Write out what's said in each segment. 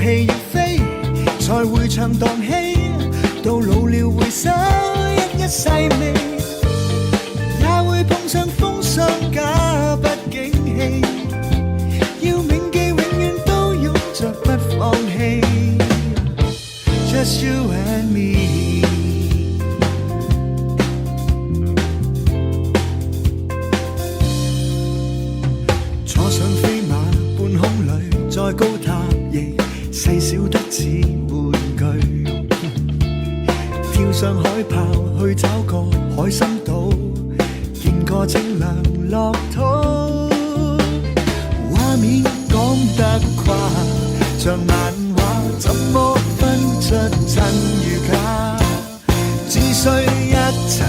戲要飛，才會唱蕩氣。到老了回首，一一細味，也會碰上風霜假不景氣。要銘記，永遠都擁着不放棄。Just you and me。坐上飛馬半空裏，在高塔亦細小得似玩具。跳上海豹去找個海心島，見個清涼樂土。畫面講得誇，像漫畫，怎麼分出真與假？只需一切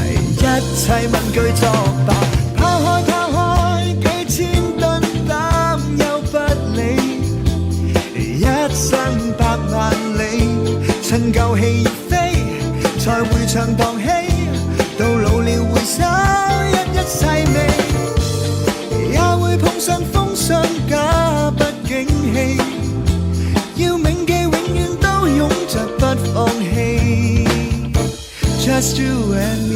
問句作罷。拋開幾千噸擔憂不理，一生百萬里，趁舊戲要飛，才會唱蕩氣。到老了回首，一一細味，也會碰上風霜假不景氣。要銘記，永遠都擁着不放棄。Just you and me。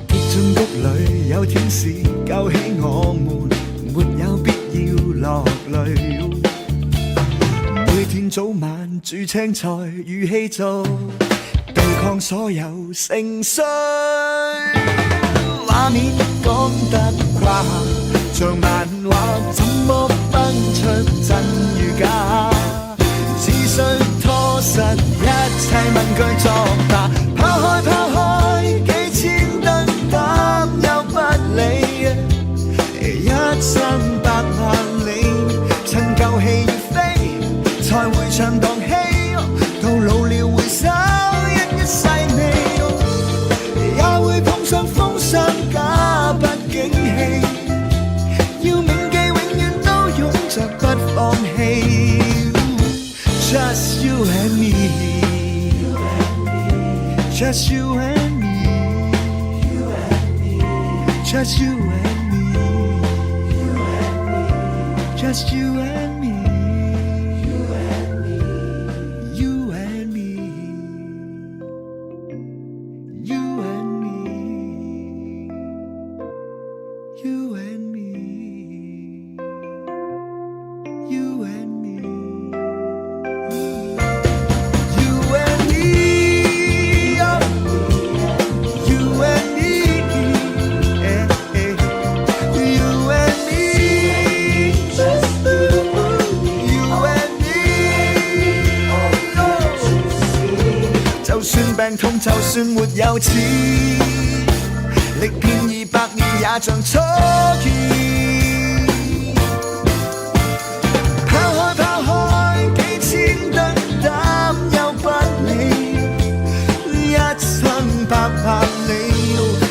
跌進谷裏有天使救起我們，沒有必要落淚。每天早晚煮青菜與氣做，對抗所有盛衰。畫面講得誇，像漫畫，怎麼分出真與假？只需拖實一切問句作罷。拋開幾千噸擔憂不理，一生百萬里，趁舊戲要飛，才會唱蕩氣。到老了回首，一一細味，也會碰上風霜假不景氣。要銘記，永遠都擁着不放棄。Just you and me， Just you and me，Just you and me，Just you and me。病痛就算沒有錢，歷遍200年也像初見。拋開幾千噸擔憂不理，一生百萬里，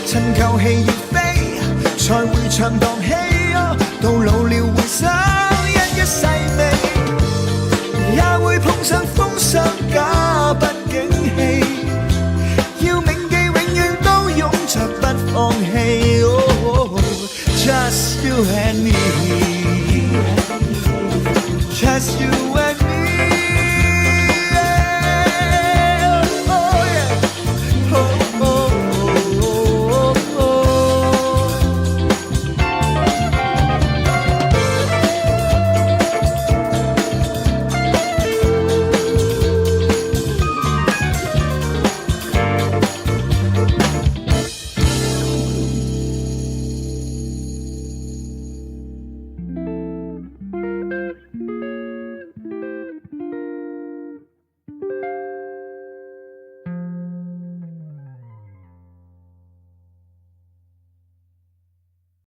趁舊戲要飛，才會唱蕩氣。